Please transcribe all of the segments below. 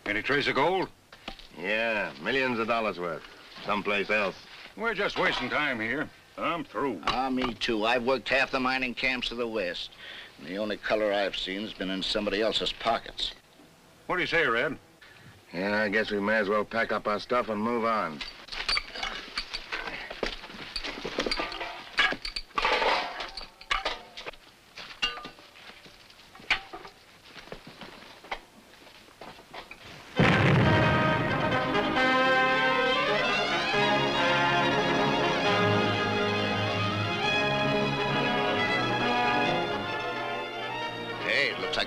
Any trace of gold? Yeah, millions of dollars worth. Someplace else. We're just wasting time here. I'm through. Me too. I've worked half the mining camps of the West. And the only color I've seen has been in somebody else's pockets. What do you say, Red? Yeah, I guess we may as well pack up our stuff and move on.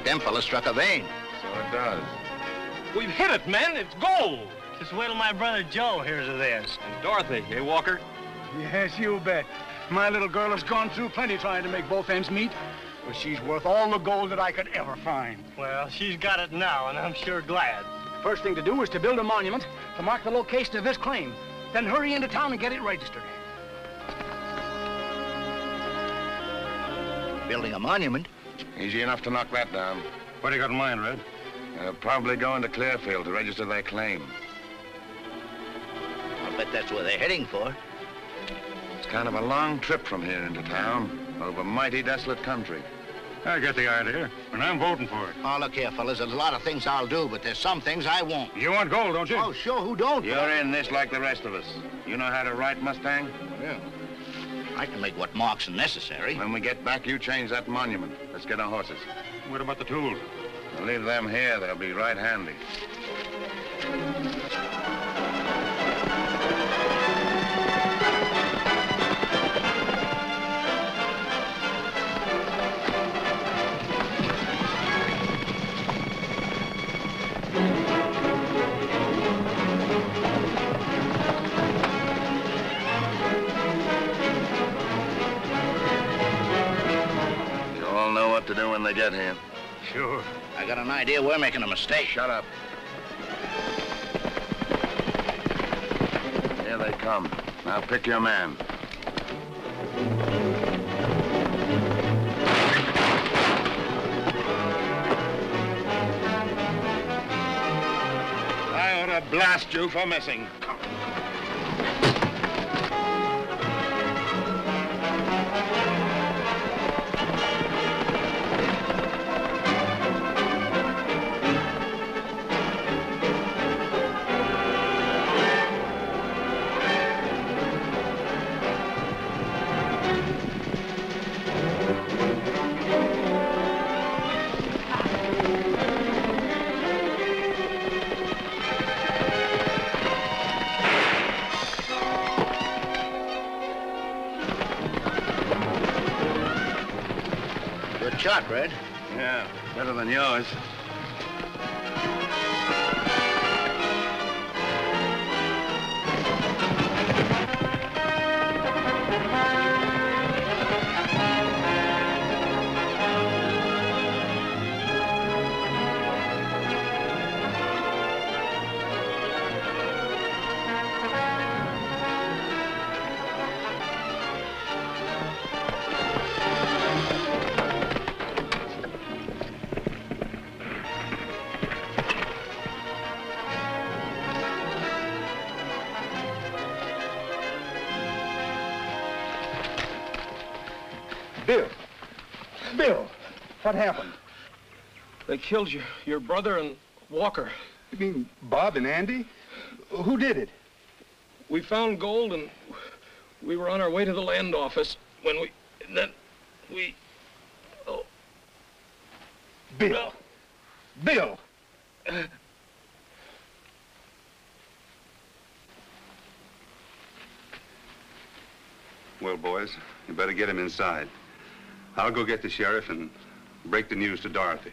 Them fellas struck a vein. So it does. We've hit it, men. It's gold. Just wait till my brother Joe hears of this. And Dorothy, eh, Walker? Yes, you bet. My little girl has gone through plenty trying to make both ends meet, but she's worth all the gold that I could ever find. Well, she's got it now, and I'm sure glad. First thing to do is to build a monument to mark the location of this claim. Then hurry into town and get it registered. Building a monument? Easy enough to knock that down. What do you got in mind, Red? They'll probably go into Clearfield to register their claim. I'll bet that's where they're heading for. It's kind of a long trip from here into town, over mighty desolate country. I get the idea, and I'm voting for it. Oh, look here, fellas. There's a lot of things I'll do, but there's some things I won't. You want gold, don't you? Oh, sure. Who don't? You're in this like the rest of us. You know how to ride Mustang? Yeah. I can make what marks are necessary. When we get back, you change that monument. Let's get our horses. What about the tools? We'll leave them here. They'll be right handy. To do when they get here. Sure. I got an idea we're making a mistake. Shut up. Here they come. Now pick your man. I ought to blast you for missing. Shot, Red. Yeah, better than yours. Bill, what happened? They killed your brother and Walker. You mean Bob and Andy? Who did it? We found gold and we were on our way to the land office when we... Oh. Bill. Bill! Well, boys, you better get him inside. I'll go get the sheriff and break the news to Dorothy.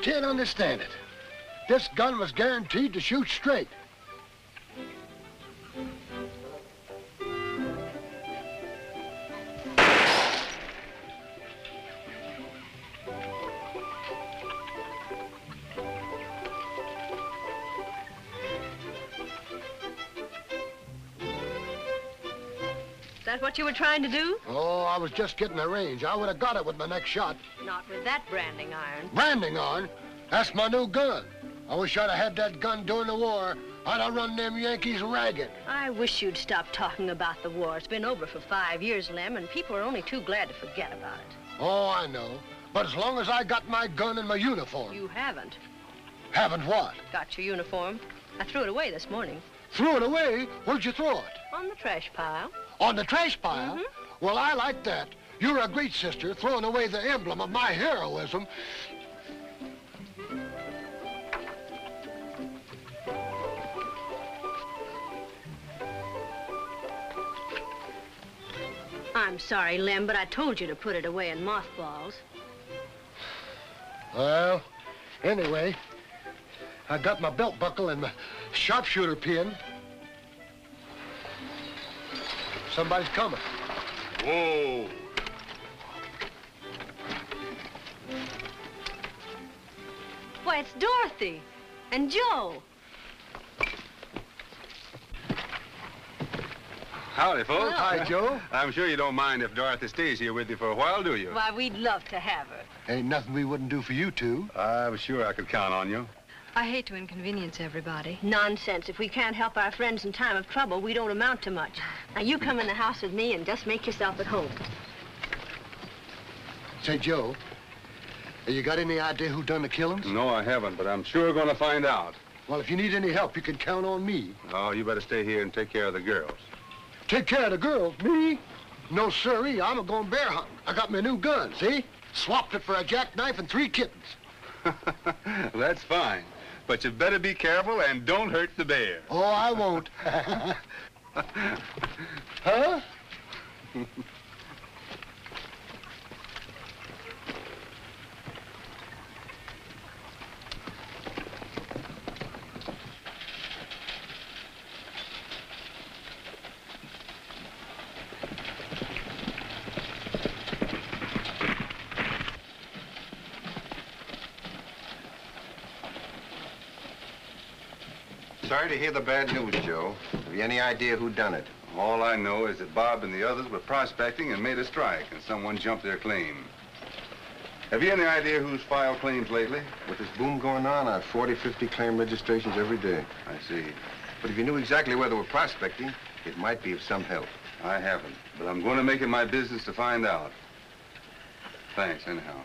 can't understand it. This gun was guaranteed to shoot straight. Is that what you were trying to do? Oh, I was just getting the range. I would have got it with my next shot. Not with that branding iron. Branding iron? That's my new gun. I wish I'd have had that gun during the war. I'd have run them Yankees ragged. I wish you'd stop talking about the war. It's been over for 5 years, Lem, and people are only too glad to forget about it. Oh, I know. But as long as I got my gun and my uniform. You haven't. Haven't what? Got your uniform. I threw it away this morning. Threw it away? Where'd you throw it? On the trash pile. On the trash pile? Mm-hmm. Well, I like that. You're a great sister, throwing away the emblem of my heroism. I'm sorry, Lem, but I told you to put it away in mothballs. Well, anyway, I got my belt buckle and my sharpshooter pin. Somebody's coming. Whoa. Why, it's Dorothy and Joe. Howdy, folks. Hi, Joe. I'm sure you don't mind if Dorothy stays here with you for a while, do you? Why, we'd love to have her. Ain't nothing we wouldn't do for you two. I was sure I could count on you. I hate to inconvenience everybody. Nonsense. If we can't help our friends in time of trouble, we don't amount to much. Now, you come in the house with me and just make yourself at home. Say, Joe, you got any idea who done the killings? No, I haven't, but I'm sure going to find out. Well, if you need any help, you can count on me. Oh, you better stay here and take care of the girls. Take care of the girls? Me? No, sirree. I'm going bear hunting. I got my new gun, see? Swapped it for a jackknife and 3 kittens. That's fine. But you better be careful and don't hurt the bear. Oh, I won't. Huh? Sorry to hear the bad news, Joe. Have you any idea who done it? All I know is that Bob and the others were prospecting and made a strike, and someone jumped their claim. Have you any idea who's filed claims lately? With this boom going on, I have 40, 50 claim registrations every day. I see. But if you knew exactly where they were prospecting, it might be of some help. I haven't, but I'm going to make it my business to find out. Thanks, anyhow.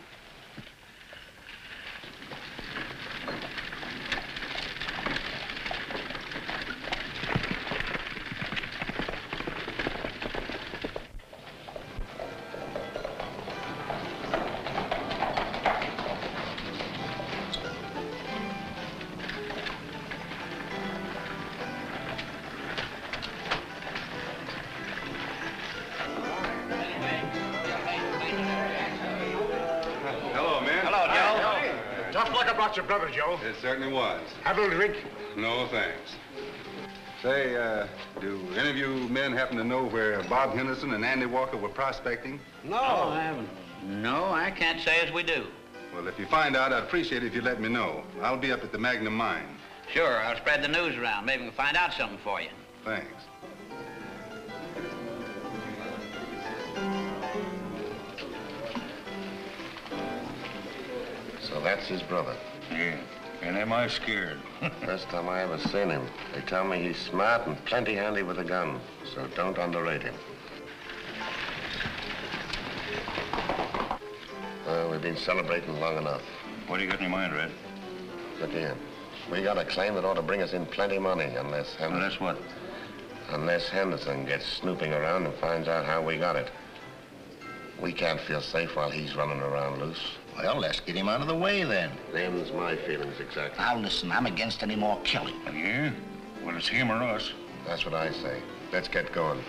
Your brother, Joe. It certainly was. Have a little drink? No, thanks. Say, do any of you men happen to know where Bob Henderson and Andy Walker were prospecting? No, I haven't. No, I can't say as we do. Well, if you find out, I'd appreciate it if you'd let me know. I'll be up at the Magnum Mine. Sure, I'll spread the news around. Maybe we can find out something for you. Thanks. So that's his brother. Yeah, and am I scared? First time I ever seen him. They tell me he's smart and plenty handy with a gun, so don't underrate him. Well, we've been celebrating long enough. What do you got in your mind, Red? Look here. We got a claim that ought to bring us in plenty money, unless Henderson... Unless what? Unless Henderson gets snooping around and finds out how we got it. We can't feel safe while he's running around loose. Well, let's get him out of the way, then. Them's my feelings, exactly. Now, listen, I'm against any more killing. Yeah? Well, it's him or us. That's what I say. Let's get going.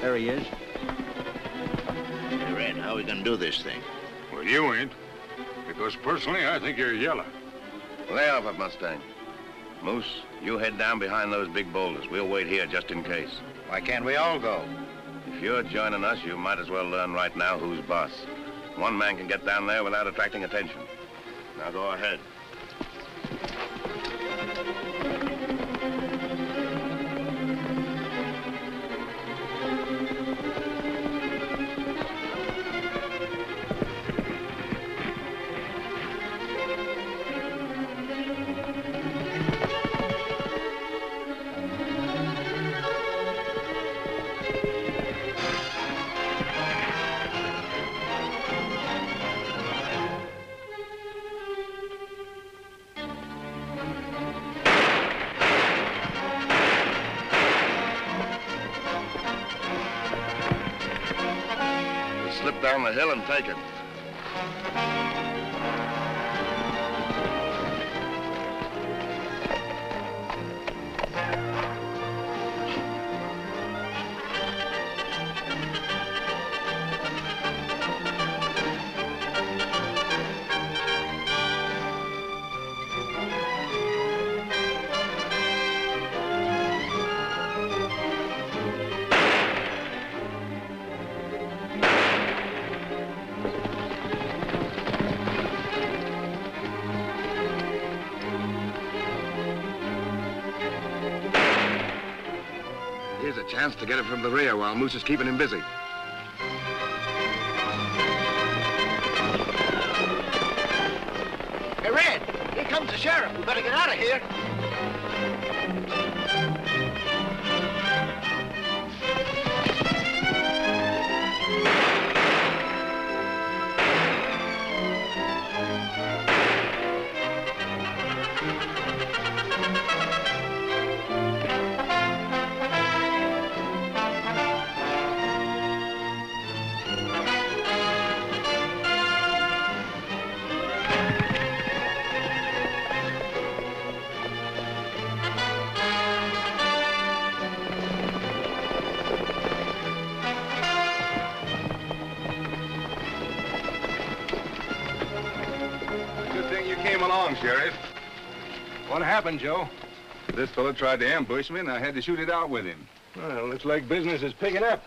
There he is. Hey, Red, how are we gonna do this thing? Well, you ain't. Because personally, I think you're yellow. Lay off it, Mustang. Moose, you head down behind those big boulders. We'll wait here just in case. Why can't we all go? If you're joining us, you might as well learn right now who's boss. One man can get down there without attracting attention. Now go ahead. Slip down the hill and take it. Here's a chance to get him from the rear while Moose is keeping him busy. Hey, Red, here comes the sheriff. We better get out of here. Sheriff. What happened, Joe? This fella tried to ambush me, and I had to shoot it out with him. Well, looks like business is picking up.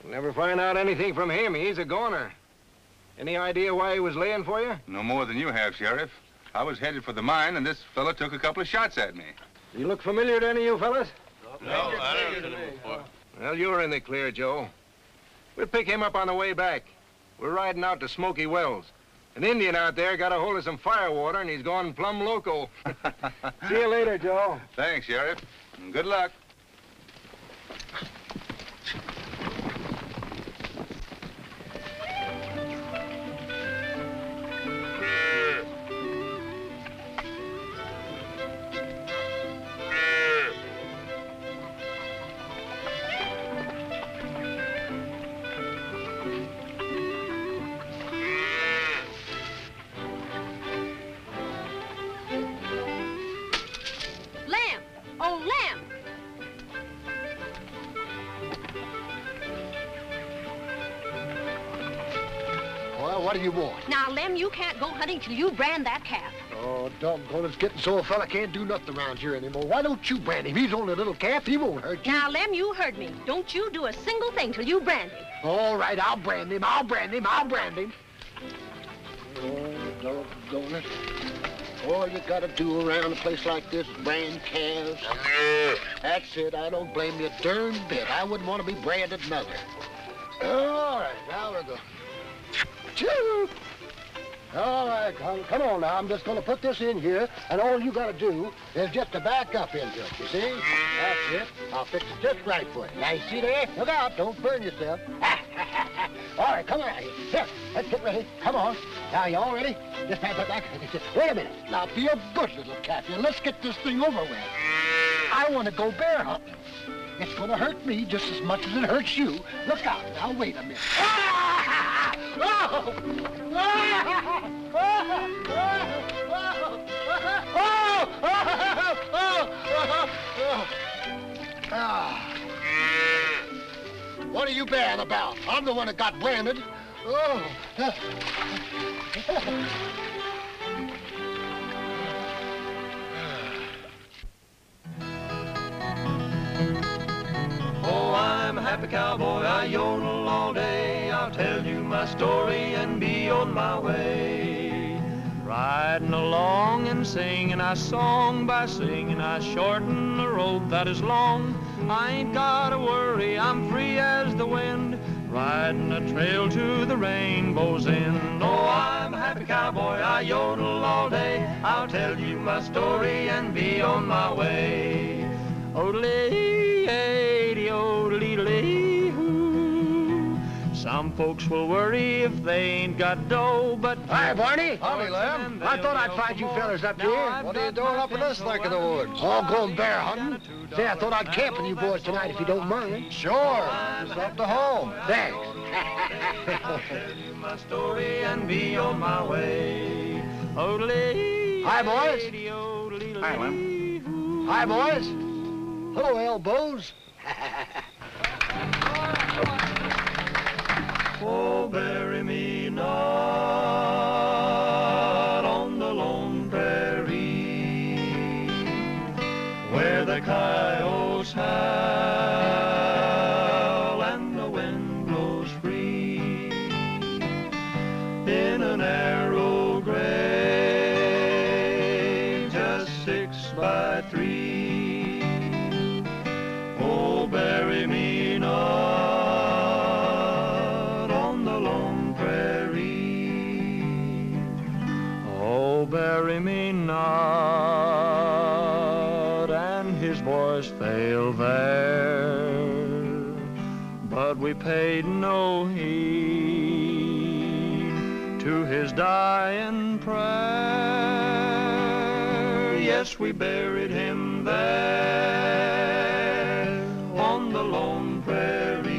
We'll never find out anything from him. He's a goner. Any idea why he was laying for you? No more than you have, Sheriff. I was headed for the mine, and this fella took a couple of shots at me. Do you look familiar to any of you fellas? No, I don't know him before. Well, you're in the clear, Joe. We'll pick him up on the way back. We're riding out to Smoky Wells. An Indian out there got a hold of some firewater, and he's gone plumb loco. See you later, Joe. Thanks, Sheriff. And good luck. What do you want? Now, Lem, you can't go hunting till you brand that calf. Oh, doggone, it's getting so a fella can't do nothing around here anymore. Why don't you brand him? He's only a little calf. He won't hurt you. Now, Lem, you heard me. Don't you do a single thing till you brand him. All right, I'll brand him. I'll brand him. I'll brand him. Oh, doggone it. All you gotta do around a place like this is brand calves. That's it. I don't blame you a darn bit. I wouldn't want to be branded another. All right, now we're going. Choo! All right, come on now. I'm just going to put this in here, and all you got to do is just to back up into it, you see? That's it. I'll fix it just right for you. Now, you see there? Look out. Don't burn yourself. All right, come on out here. Here, let's get ready. Come on. Now, you all ready? Just back. Wait a minute. Now, be a good little cat here. Let's get this thing over with. I want to go bear hunting. It's going to hurt me just as much as it hurts you. Look out. Now, wait a minute. you bearing about? I'm the one that got branded. Oh. Oh, I'm a happy cowboy, I yodel all day. I'll tell you my story and be on my way. Riding along and singing a song, by singing I shorten the road that is long. I ain't gotta worry, I'm free as the wind, riding a trail to the rainbow's end. Oh, I'm a happy cowboy, I yodel all day. I'll tell you my story and be on my way. Oodly-ay-de-oodly-lee-hoo. Some folks will worry if they ain't got dough, but... Hi, Barney. Howdy, Lem. I thought I'd find you fellas up here. What are you doing up in this neck of the woods? All going bear hunting. Say, I thought I'd camp with you boys tonight if you don't mind. Sure. Just up to home. Thanks. I'll tell you my story and be on my way. Hi, boys. Hi, Lem. Hi, boys. Hello, elbows. Oh, bury me not on the lone prairie, where the coyotes howl and the wind blows free, in a narrow grave just 6 by 3. Oh, bury me not on the lone prairie. Oh, bury me not. And his voice failed there, but we paid no heed to his dying prayer. Yes, we buried him there on the lone prairie,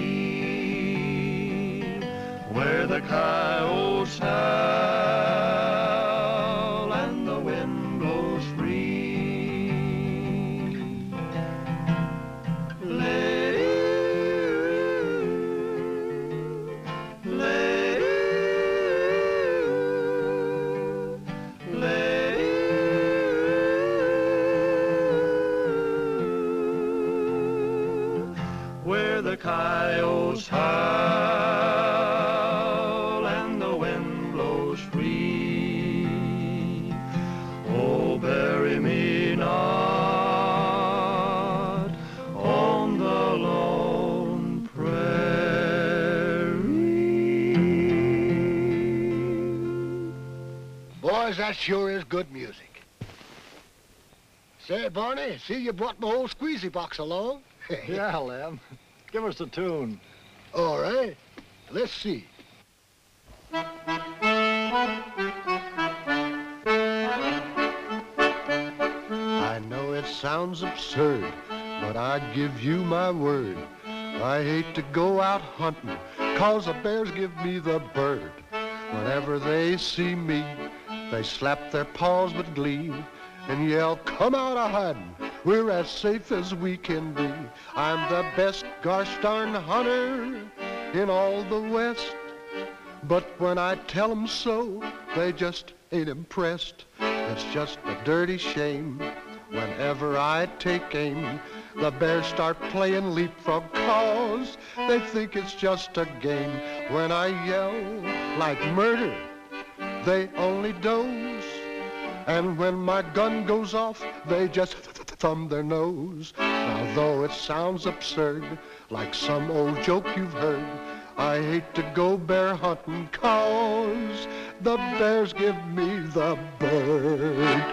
where the coyotes howl and the wind blows free. Where the coyotes howl and the wind blows free. Oh, bury me not on the lone prairie. Boys, that sure is good music. Say, Barney, see you brought my old squeezy box along. Yeah, Lem. Give us a tune. All right. Let's see. I know it sounds absurd, but I give you my word. I hate to go out hunting, 'cause the bears give me the bird. Whenever they see me, they slap their paws with glee and yell, "Come out of hiding. We're as safe as we can be." I'm the best gosh darn hunter in all the West. But when I tell them so, they just ain't impressed. It's just a dirty shame. Whenever I take aim, the bears start playing leapfrog, 'cause they think it's just a game. When I yell like murder, they only doze. And when my gun goes off, they just thumb their nose. Now, though it sounds absurd, like some old joke you've heard, I hate to go bear hunting, 'cause the bears give me the bird.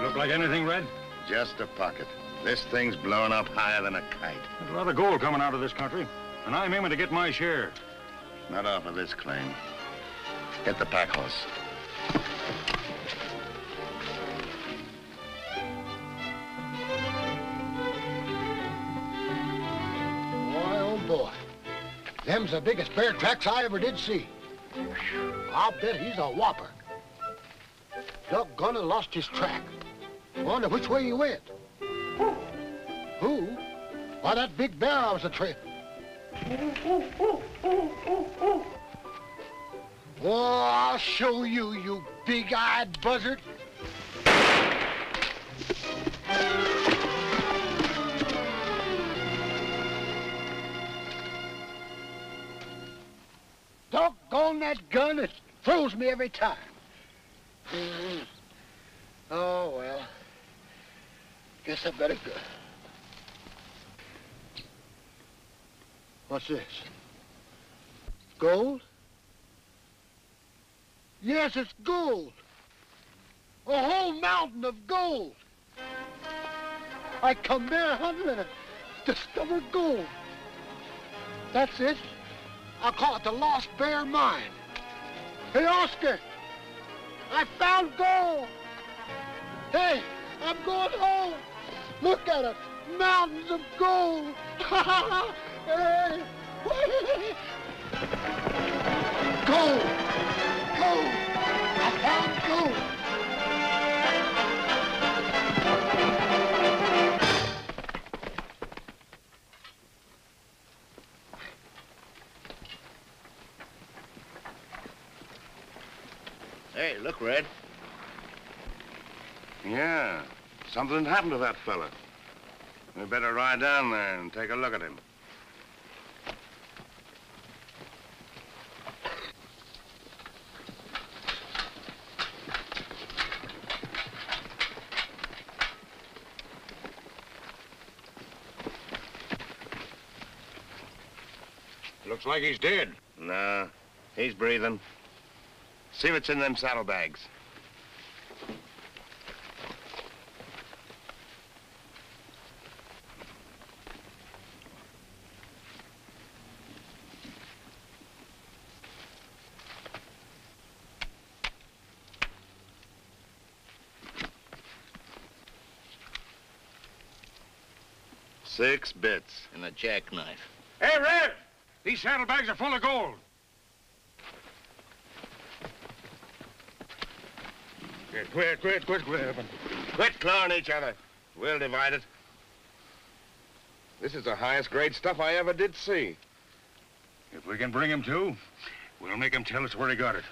Look like anything, Red? Just a pocket. This thing's blowing up higher than a kite. There's a lot of gold coming out of this country, and I'm aiming to get my share. Not off of this claim. Get the pack horse. Boy, oh boy. Them's the biggest bear tracks I ever did see. I'll bet he's a whopper. Doggone it, lost his track. Wonder which way he went. Who? Why, that big bear I was a trail. Oh, I'll show you, you big-eyed buzzard. Doggone that gun, it throws me every time. Oh, well. Guess I better go. What's this? Gold? Yes, it's gold. A whole mountain of gold. I come there hunting and discovered gold. That's it. I'll call it the Lost Bear Mine. Hey, Oscar, I found gold. Hey, I'm going home. Look at it, mountains of gold. Hey. Gold, gold, I found gold. Hey, look, Red. Yeah, something happened to that fella. We better ride down there and take a look at him. Looks like he's dead. Nah, he's breathing. See what's in them saddlebags. $6 bits. And a jackknife. Hey, Red! These saddlebags are full of gold. Quit grabbing. Quit clawing each other. We'll divide it. This is the highest grade stuff I ever did see. If we can bring him to, we'll make him tell us where he got it.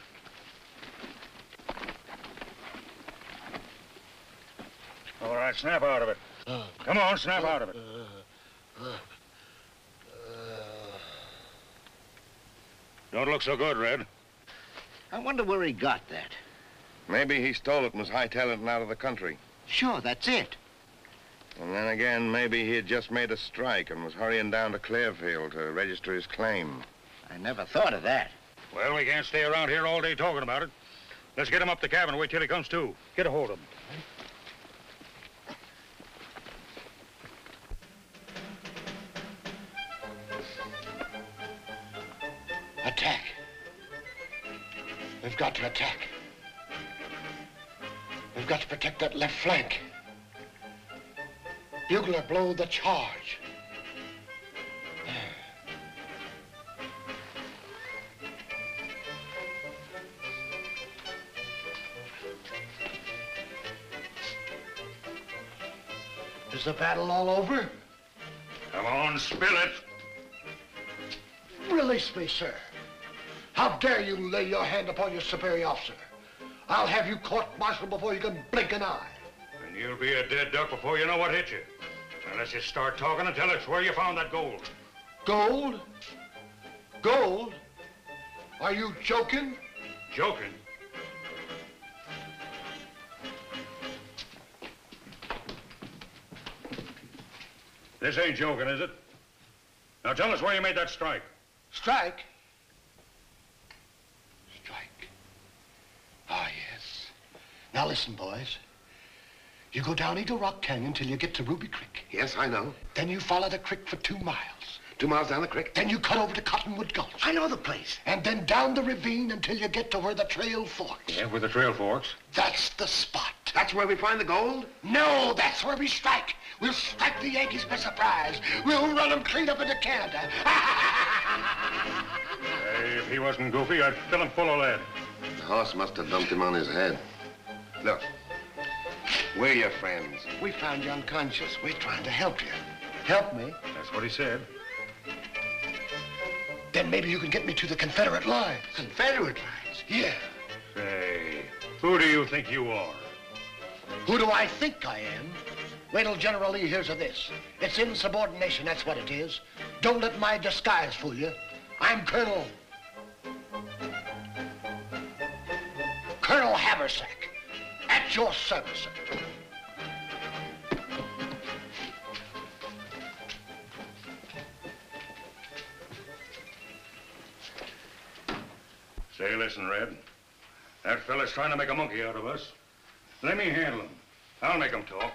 All right, snap out of it. Come on, snap out of it. Don't look so good, Red. I wonder where he got that. Maybe he stole it and was hightailing it out of the country. Sure, that's it. And then again, maybe he had just made a strike and was hurrying down to Clearfield to register his claim. I never thought of that. Well, we can't stay around here all day talking about it. Let's get him up the cabin and wait till he comes to. Get a hold of him. Attack. We've got to attack. We've got to protect that left flank. Bugler, blow the charge. Is the battle all over? Come on, spill it. Release me, sir. How dare you lay your hand upon your superior officer? I'll have you court-martialed before you can blink an eye. And you'll be a dead duck before you know what hit you. Unless you start talking and tell us where you found that gold. Gold? Gold? Are you joking? Joking? This ain't joking, is it? Now tell us where you made that strike. Strike? Strike. Ah, yes. Now listen, boys. You go down Eagle Rock Canyon till you get to Ruby Creek. Yes, I know. Then you follow the creek for 2 miles. 2 miles down the creek? Then you cut over to Cottonwood Gulch. I know the place. And then down the ravine until you get to where the trail forks. Yeah, where the trail forks. That's the spot. That's where we find the gold? No, that's where we strike. We'll strike the Yankees by surprise. We'll run them clean up into Canada. If he wasn't goofy, I'd fill him full of lead. The horse must have dumped him on his head. Look. We're your friends. We found you unconscious. We're trying to help you. Help me? That's what he said. Then maybe you can get me to the Confederate lines. Confederate lines? Yeah. Say, who do you think you are? Who do I think I am? Wait till General Lee hears of this. It's insubordination, that's what it is. Don't let my disguise fool you. I'm Colonel Haversack, at your service, sir. Say, listen, Red. That fella's trying to make a monkey out of us. Let me handle him. I'll make him talk.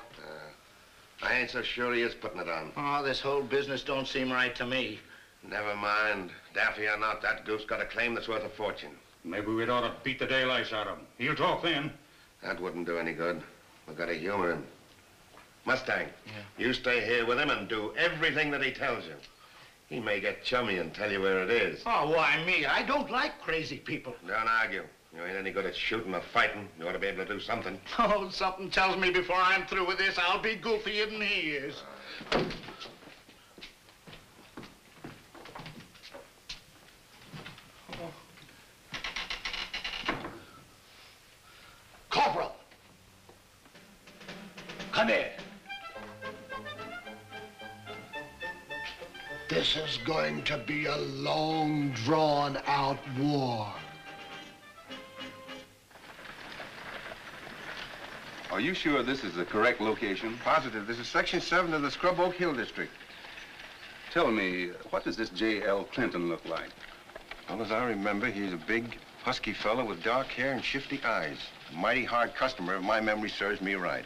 I ain't so sure he is putting it on. Oh, this whole business don't seem right to me. Never mind. Daffy or not, that goose got a claim that's worth a fortune. Maybe we'd ought to beat the daylights out of him. He'll talk then. That wouldn't do any good. We've got to humor him. Mustang, Yeah. you stay here with him and do everything that he tells you. He may get chummy and tell you where it is. Oh, why me? I don't like crazy people. Don't argue. You ain't any good at shooting or fighting. You ought to be able to do something. Oh, something tells me before I'm through with this, I'll be goofier than he is. Corporal! Come here. This is going to be a long, drawn-out war. Are you sure this is the correct location? Positive. This is Section 7 of the Scrub Oak Hill District. Tell me, what does this J.L. Clinton look like? Well, as I remember, he's a big, husky fellow with dark hair and shifty eyes. A mighty hard customer, if my memory serves me right.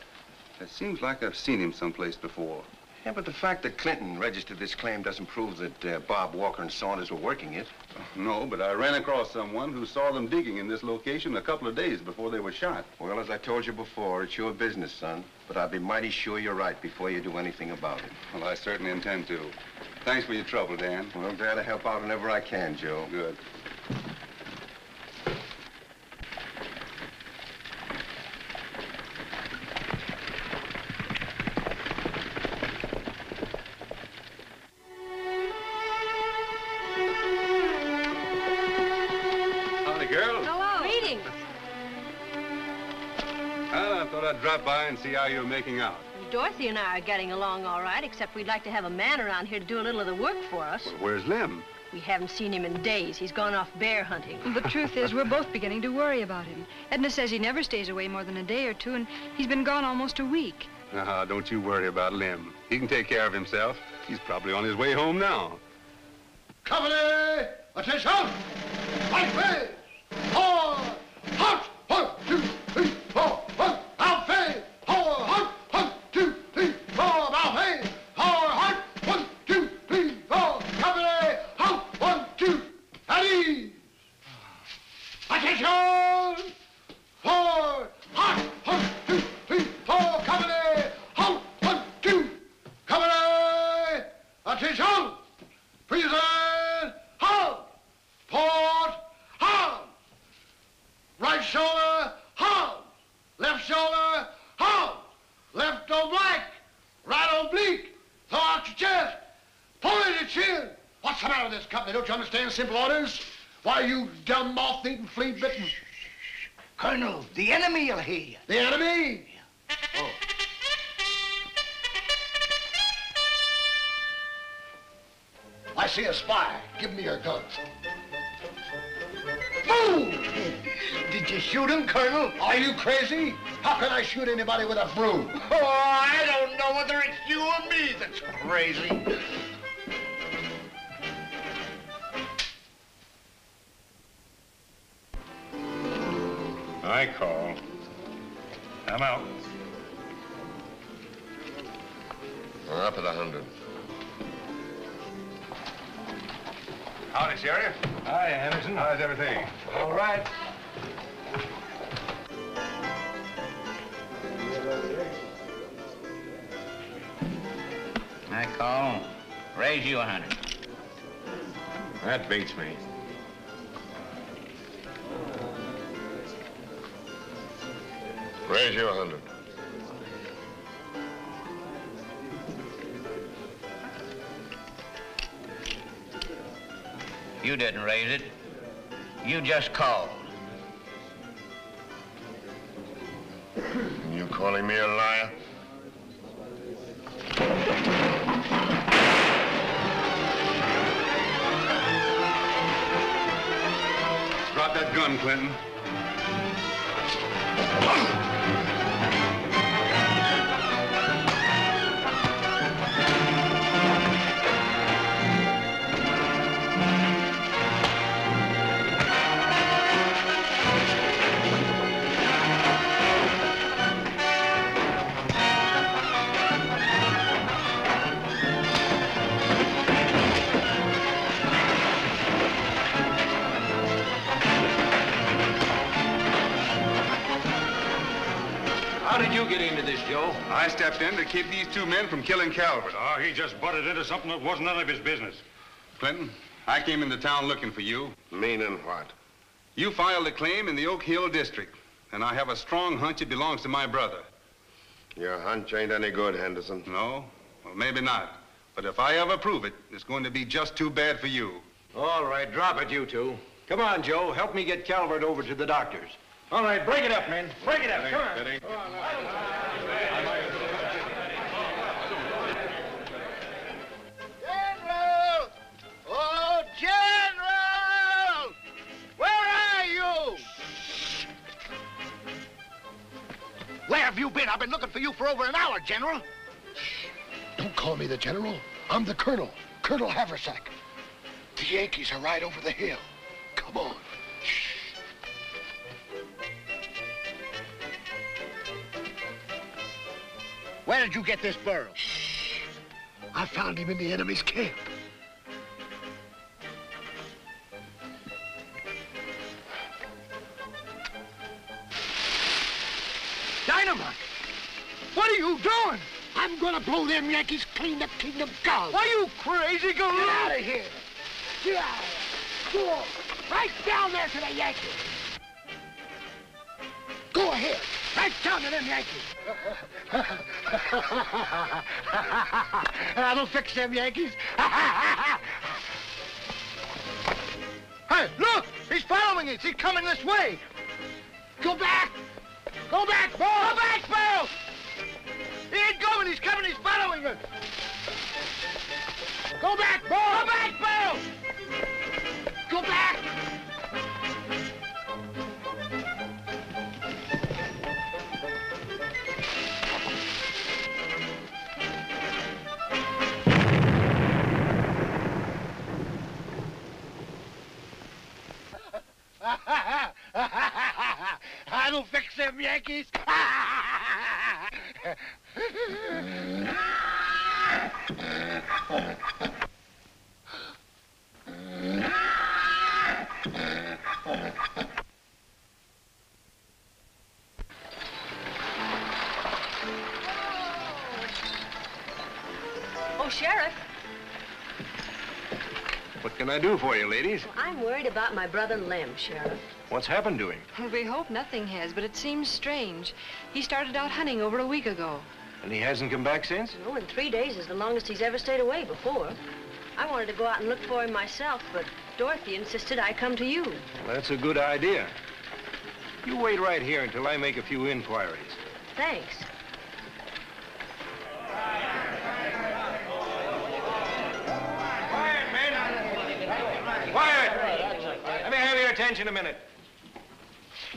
It seems like I've seen him someplace before. Yeah, but the fact that Clinton registered this claim doesn't prove that Bob Walker and Saunders were working it. No, but I ran across someone who saw them digging in this location a couple of days before they were shot. Well, as I told you before, it's your business, son. But I'll be mighty sure you're right before you do anything about it. Well, I certainly intend to. Thanks for your trouble, Dan. Well, I'm glad to help out whenever I can, Joe. Good. I'd drop by and see how you're making out. Dorothy and I are getting along all right, except we'd like to have a man around here to do a little of the work for us. Well, where's Lem? We haven't seen him in days. He's gone off bear hunting. The truth is, we're both beginning to worry about him. Edna says he never stays away more than a day or two, and he's been gone almost a week. Don't you worry about Lem. He can take care of himself. He's probably on his way home now. Company, attention! Right way! Forward! Halt! 1, 2, 3, 4, 1, out face! Forward! Halt! 1, 2, 3, 4, out face! Forward! Halt! 1, 2, 3, 4, company! Halt! 1, 2, at ease! Attention! Forward! Halt! 1, 2, 3, 4, company! Halt! 1, 2, company! Attention! Present! Halt! Port! Halt! Right shoulder! Halt! Left shoulder! Halt! Left oblique! Right oblique! Throw out your chest! Pull in your chin! What's the matter with this company? Don't you understand simple orders? Why, you dumb, moth-eaten, flea-bitten... Colonel, the enemy will hear you. The enemy? Oh. I see a spy. Give me your gun. Move! Did you shoot him, Colonel? Are you crazy? How can I shoot anybody with a broom? Oh, I don't know whether it's you or me that's crazy. I call. I'm out. We're up at 100. Howdy, Sheriff. Hi, Anderson. How's everything? All right. I call. Raise you 100. That beats me. Raise you 100. You didn't raise it. You just called. You calling me a liar? Drop that gun, Clinton. How did you get into this, Joe? I stepped in to keep these two men from killing Calvert. Oh, he just butted into something that wasn't none of his business. Clinton, I came into town looking for you. Meaning what? You filed a claim in the Oak Hill District, and I have a strong hunch it belongs to my brother. Your hunch ain't any good, Henderson. No? Well, maybe not. But if I ever prove it, it's going to be just too bad for you. All right, drop it, you two. Come on, Joe. Help me get Calvert over to the doctors. All right, break it up, men. Break it up. Come on. General! Oh, General! Where are you? Where have you been? I've been looking for you for over an hour, General. Don't call me the General. I'm the Colonel, Colonel Haversack. The Yankees are right over the hill. Come on. Where did you get this burro? I found him in the enemy's camp. Dynamite! What are you doing? I'm gonna blow them Yankees clean to kingdom come. Are you crazy? Go Get out of here. Get out of here. Go on. Right down there to the Yankees. Go ahead. Right down to them Yankees. That'll fix them Yankees. Hey, look! He's following us. He's coming this way. Go back. Go back, Bo. Go back, Bo! He ain't going. He's coming. He's following us. Go back, Bo. Go back, Bo! Go back. That'll fix them Yankees. Oh, Sheriff, What can I do for you, ladies? I'm worried about my brother Lem, Sheriff. What's happened to him? We hope nothing has, but it seems strange. He started out hunting over a week ago. And he hasn't come back since? No, and 3 days is the longest he's ever stayed away before. I wanted to go out and look for him myself, but Dorothy insisted I come to you. Well, that's a good idea. You wait right here until I make a few inquiries. Thanks. Quiet, men! Quiet! Let me have your attention a minute.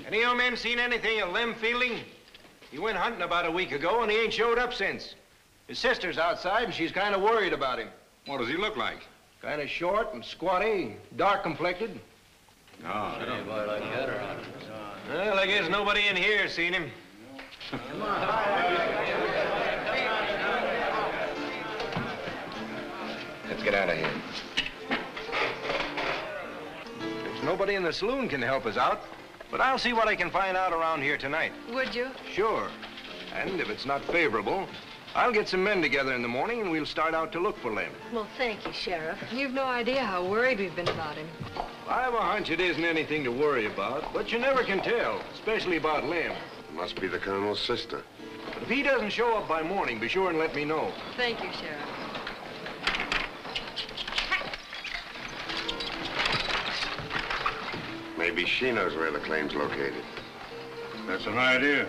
Any of you men seen anything of Lem Fielding? He went hunting about a week ago, and he ain't showed up since. His sister's outside, and she's kind of worried about him. What does he look like? Kind of short and squatty, dark-complected. Oh, Well, I guess nobody in here has seen him. Let's get out of here. There's nobody in the saloon can help us out, but I'll see what I can find out around here tonight. Would you? Sure. And if it's not favorable, I'll get some men together in the morning and we'll start out to look for Lem. Well, thank you, Sheriff. You've no idea how worried we've been about him. I have a hunch it isn't anything to worry about, but you never can tell, especially about Lem. Must be the Colonel's sister. But if he doesn't show up by morning, be sure and let me know. Thank you, Sheriff. she knows where the claim's located. That's an idea.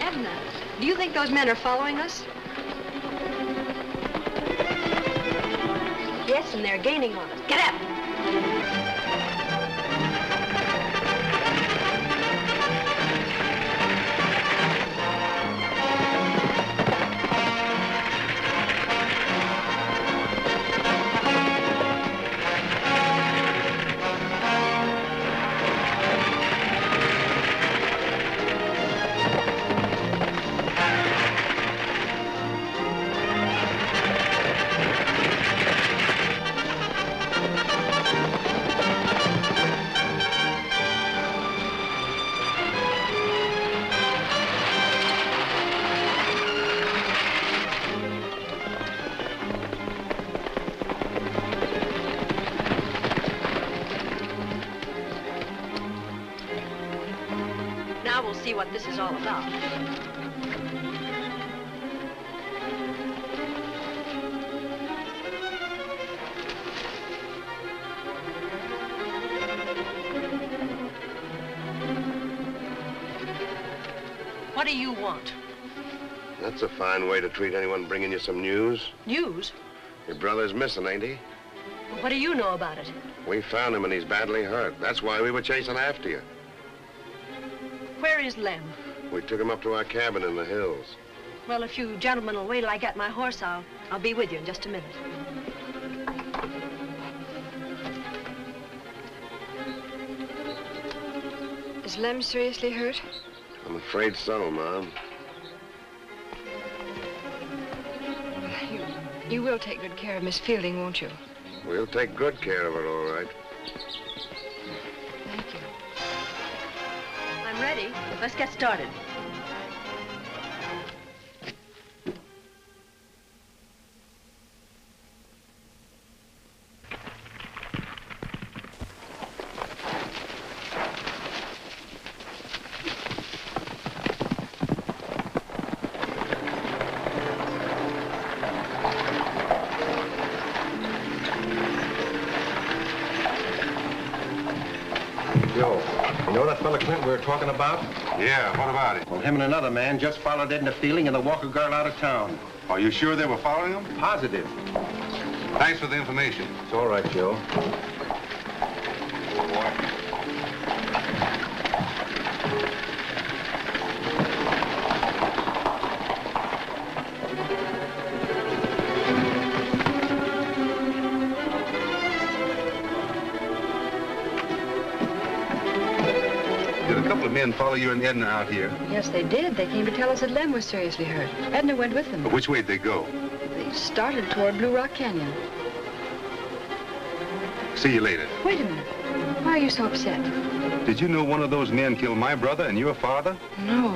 Edna, do you think those men are following us? Yes, and they're gaining on us. Get up! Now we'll see what this is all about. What do you want? That's a fine way to treat anyone bringing you some news. News? Your brother's missing, ain't he? What do you know about it? We found him and he's badly hurt. That's why we were chasing after you. Where is Lem? We took him up to our cabin in the hills. Well, if you gentlemen will wait till I get my horse, I'll be with you in just a minute. Is Lem seriously hurt? I'm afraid so, Mom. You will take good care of Miss Fielding, won't you? We'll take good care of her, all right. Thank you. I'm ready. Let's get started. Joe, you know that fella Clint we were talking about? Yeah, what about it? Well, him and another man just followed Edna Fielding and the Walker girl out of town. Are you sure they were following them? Positive. Thanks for the information. It's all right, Joe. Did a couple of men follow you and Edna out here? Yes, they did. They came to tell us that Lem was seriously hurt. Edna went with them. Which way did they go? They started toward Blue Rock Canyon. See you later. Wait a minute. Why are you so upset? Did you know one of those men killed my brother and your father? No.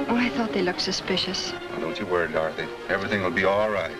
Oh, I thought they looked suspicious. Well, don't you worry, Dorothy. Everything will be all right.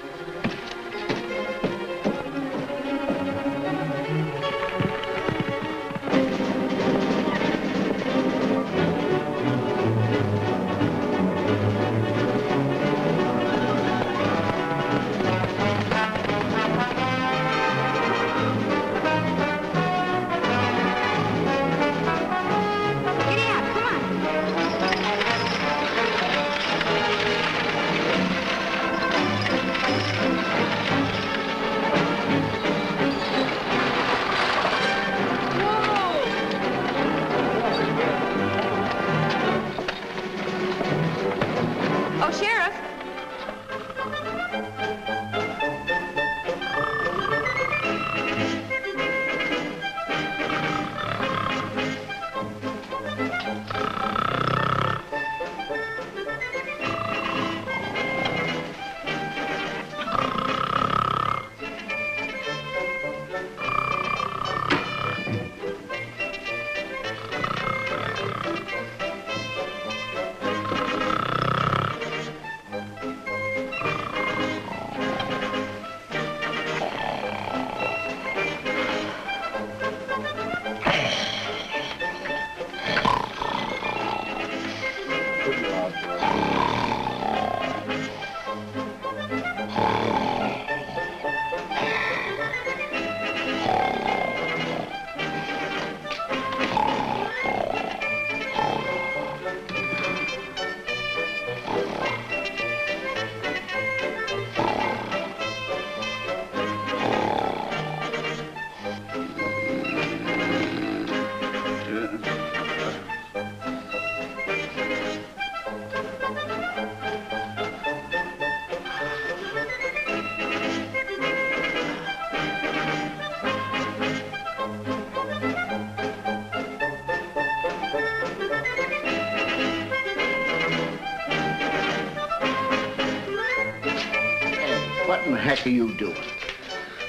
in the heck are you doing?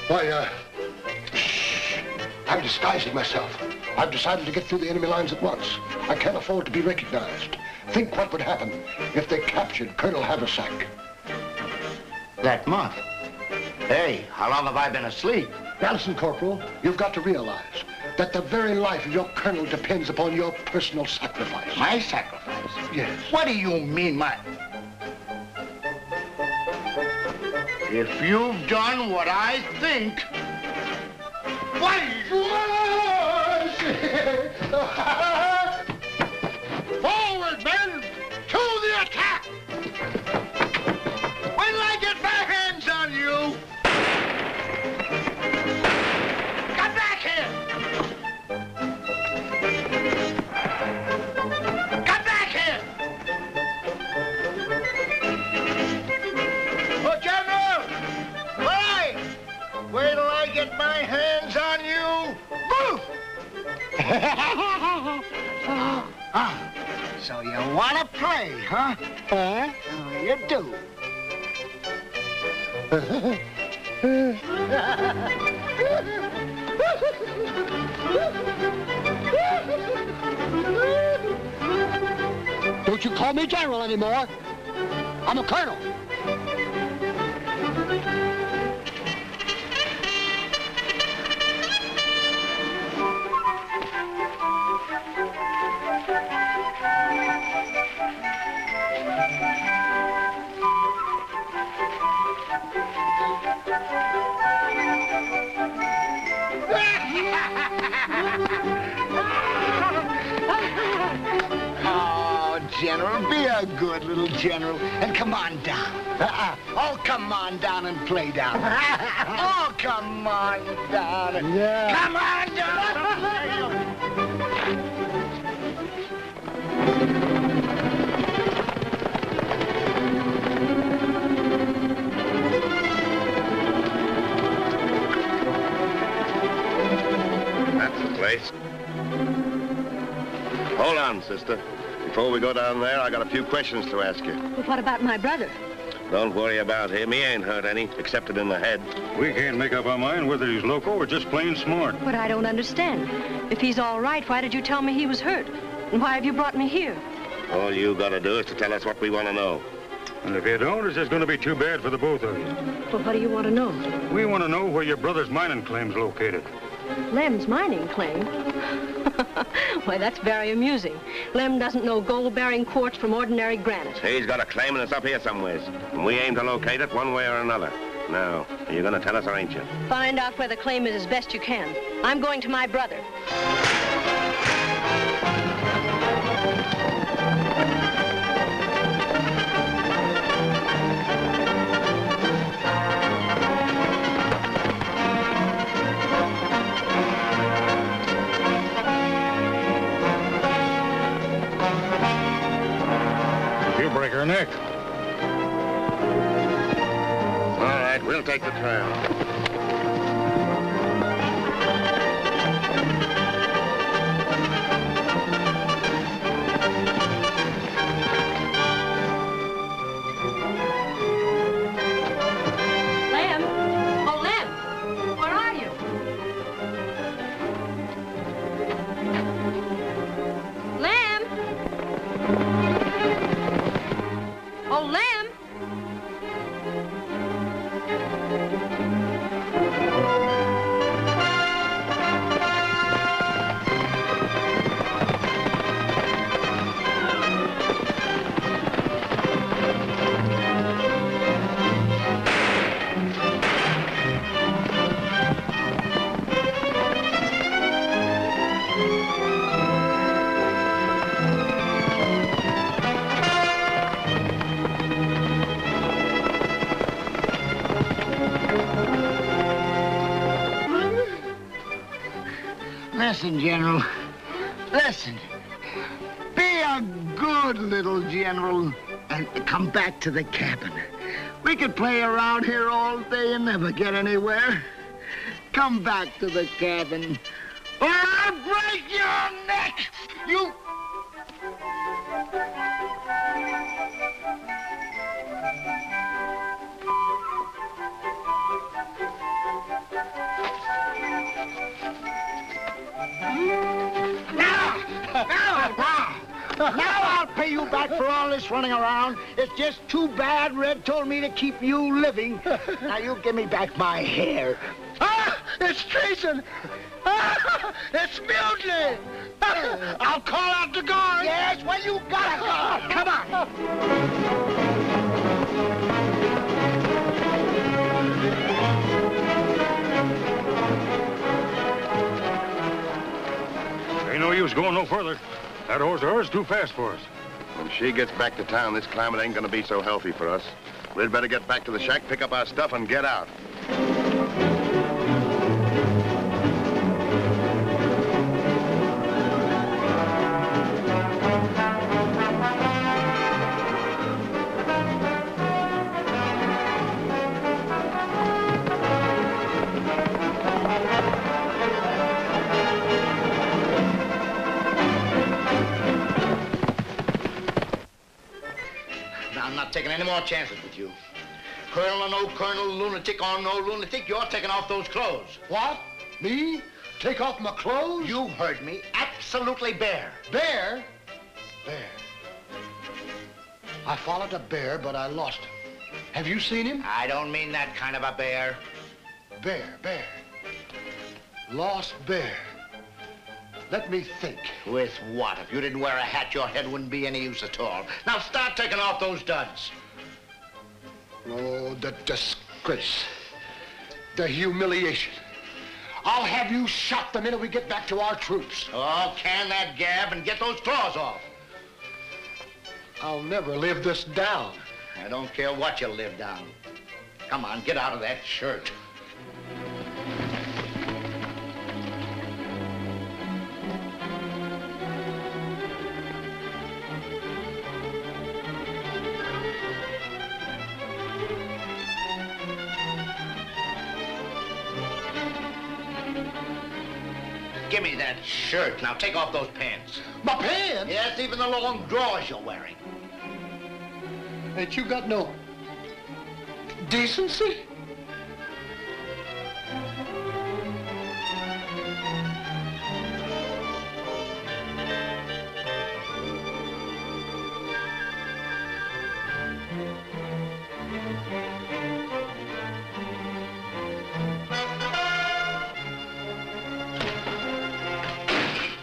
Why, I'm disguising myself. I've decided to get through the enemy lines at once. I can't afford to be recognized. Think what would happen if they captured Colonel Haversack. That month? Hey, how long have I been asleep? Now listen, Corporal, you've got to realize that the very life of your colonel depends upon your personal sacrifice. My sacrifice? Yes. What do you mean, my... If you've done what I think... What? Forward, men! To the attack! When I get my hands on you! Come back here! Come back here! Oh, General! Wait! Wait till I get my hands on you! Move! So you want to play, huh? Huh? Oh, you do. Don't you call me General anymore. I'm a colonel. Oh, General, be a good little general and come on down. Oh, come on down and play down. Oh, come on down. Come on down and play. That's the place. Hold on, sister. Before we go down there, I got a few questions to ask you. But what about my brother? Don't worry about him. He ain't hurt any, except in the head. We can't make up our mind whether he's loco or just plain smart. But I don't understand. If he's all right, why did you tell me he was hurt? And why have you brought me here? All you gotta do is to tell us what we want to know. And if you don't, it's just going to be too bad for the both of you. Well, what do you want to know? We want to know where your brother's mining claim's located. Lem's mining claim? Why, that's very amusing. Lem doesn't know gold-bearing quartz from ordinary granite. He's got a claim and it's up here somewheres. And we aim to locate it one way or another. Now, are you gonna tell us or ain't you? Find out where the claim is as best you can. I'm going to my brother. Break her neck. All right, we'll take the trail. Lem? Oh, Lem! Where are you? Lem? Oh, Lem! Listen, General. Listen. Be a good little general and come back to the cabin. We could play around here all day and never get anywhere. Come back to the cabin or I'll break your neck! You... Now I'll pay you back for all this running around. It's just too bad Red told me to keep you living. Now you give me back my hair. Ah! It's treason! Ah! It's mutiny! I'll call out the guard. Yes, well, you got a guard. Come on. Ain't no use going no further. That horse of hers is too fast for us. When she gets back to town, this climate ain't gonna be so healthy for us. We'd better get back to the shack, pick up our stuff, and get out. I'm not taking any more chances with you. Colonel or no colonel, lunatic or no lunatic, you're taking off those clothes. What? Me? Take off my clothes? You heard me. Absolutely bare. Bear? Bear. I followed a bear, but I lost him. Have you seen him? I don't mean that kind of a bear. Bear. Lost bear. Let me think. With what? If you didn't wear a hat, your head wouldn't be any use at all. Now start taking off those duds. Oh, the disgrace. The humiliation. I'll have you shot the minute we get back to our troops. Oh, can that gab and get those claws off. I'll never live this down. I don't care what you live down. Come on, get out of that shirt. Give me that shirt. Now take off those pants. My pants? Yes, even the long drawers you're wearing. Ain't you got no decency?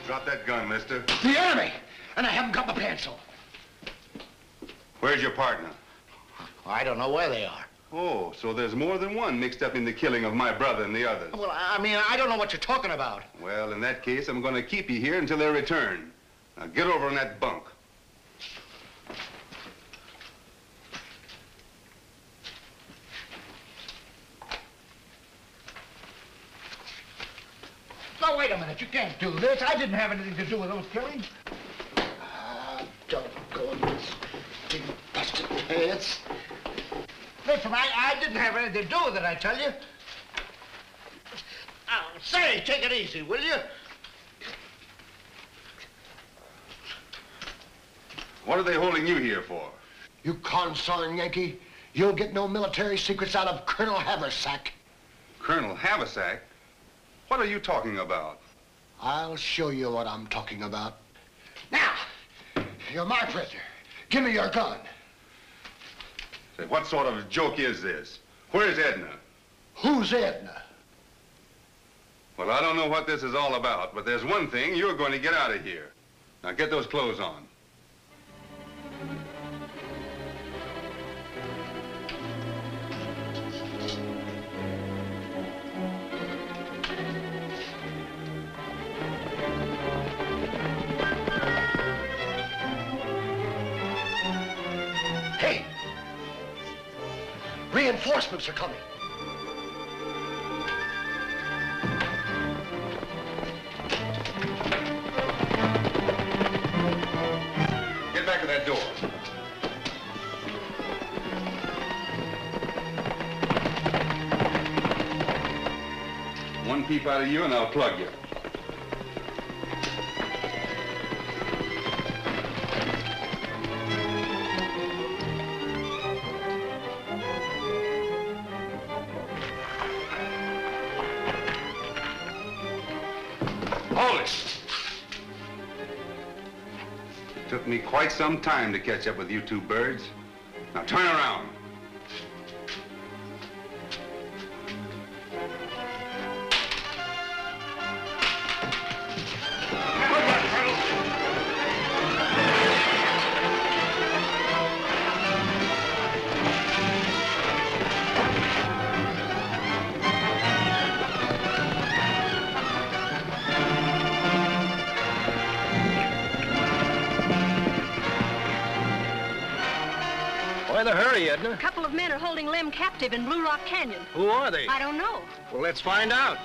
Drop that gun, mister. The enemy! And I haven't got my pants on. Where's your partner? I don't know where they are. Oh, so there's more than one mixed up in the killing of my brother and the others. Well, I mean, I don't know what you're talking about. Well, in that case, I'm going to keep you here until they return. Now, get over in that bunk. Now, wait a minute. You can't do this. I didn't have anything to do with those killings. Doggone this big busted pants. Listen, I didn't have anything to do with it, I tell you. Say, take it easy, will you? What are they holding you here for? You consarn Yankee. You'll get no military secrets out of Colonel Haversack. Colonel Haversack? What are you talking about? I'll show you what I'm talking about. Now, you're my prisoner. Give me your gun. Say, what sort of joke is this? Where's Edna? Who's Edna? Well, I don't know what this is all about, but there's one thing, you're going to get out of here. Now get those clothes on. Hey! Reinforcements are coming. Get back to that door. One peep out of you and I'll plug you. Hold it. Took me quite some time to catch up with you two birds. Now turn around. Why the hurry, Edna? A couple of men are holding Lem captive in Blue Rock Canyon. Who are they? I don't know. Well, let's find out.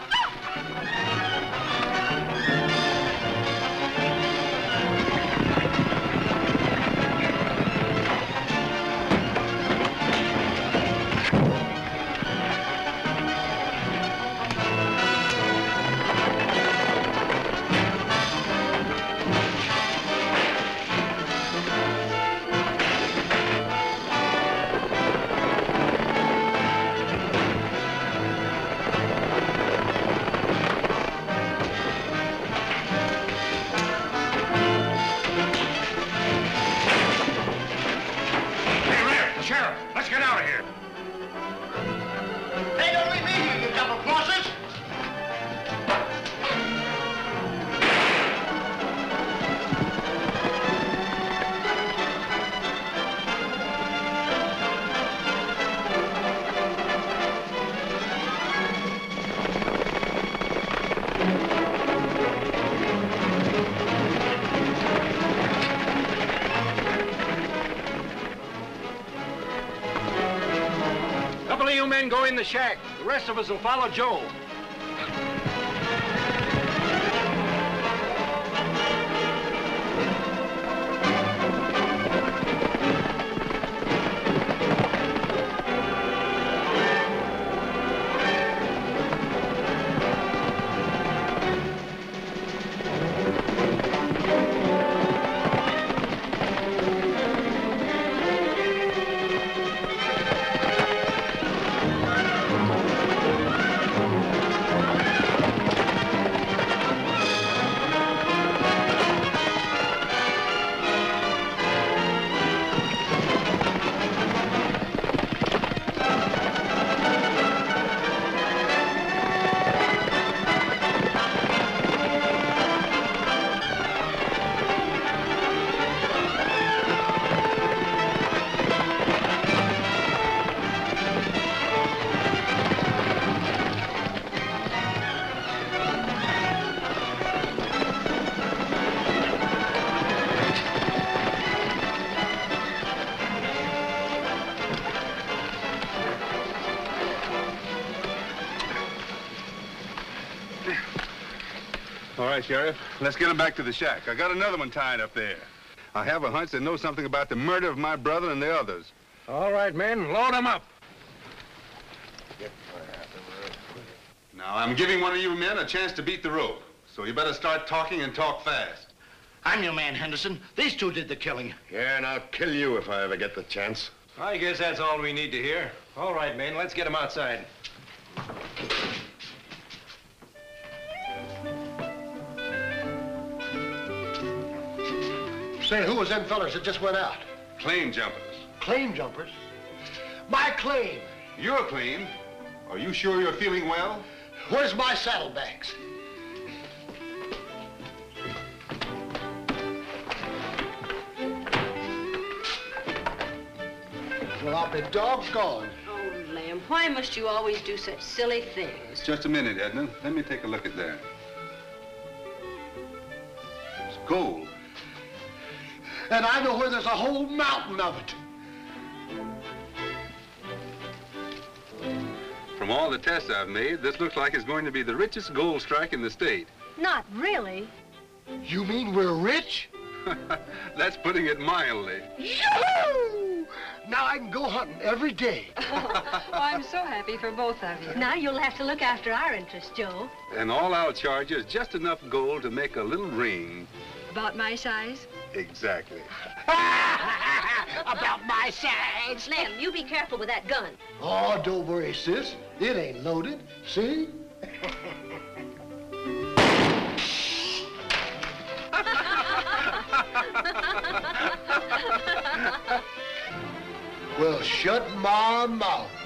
Let's get out of here. Hey, don't leave me here, you double crossers! Couple of you men go in the shack. The rest of us will follow Joe. All right, Sheriff. Let's get him back to the shack. I got another one tied up there. I have a hunch they know something about the murder of my brother and the others. All right, men, load them up. Now, I'm giving one of you men a chance to beat the rope, so you better start talking and talk fast. I'm your man, Henderson. These two did the killing. Yeah, and I'll kill you if I ever get the chance. I guess that's all we need to hear. All right, men, let's get them outside. Say, who was them fellas that just went out? Claim jumpers. Claim jumpers? My claim. Your claim? Are you sure you're feeling well? Where's my saddlebags? Well, I'll be doggone. Oh, Lem, why must you always do such silly things? Just a minute, Edna. Let me take a look at that. It's gold. And I know where there's a whole mountain of it. From all the tests I've made, this looks like it's going to be the richest gold strike in the state. Not really. You mean we're rich? That's putting it mildly. Yoo-hoo! Now I can go hunting every day. Oh, I'm so happy for both of you. Now you'll have to look after our interests, Joe. And all I'll charge is just enough gold to make a little ring. About my size? Exactly. About my size. Lem, you be careful with that gun. Oh, don't worry, sis. It ain't loaded. See? shut my mouth.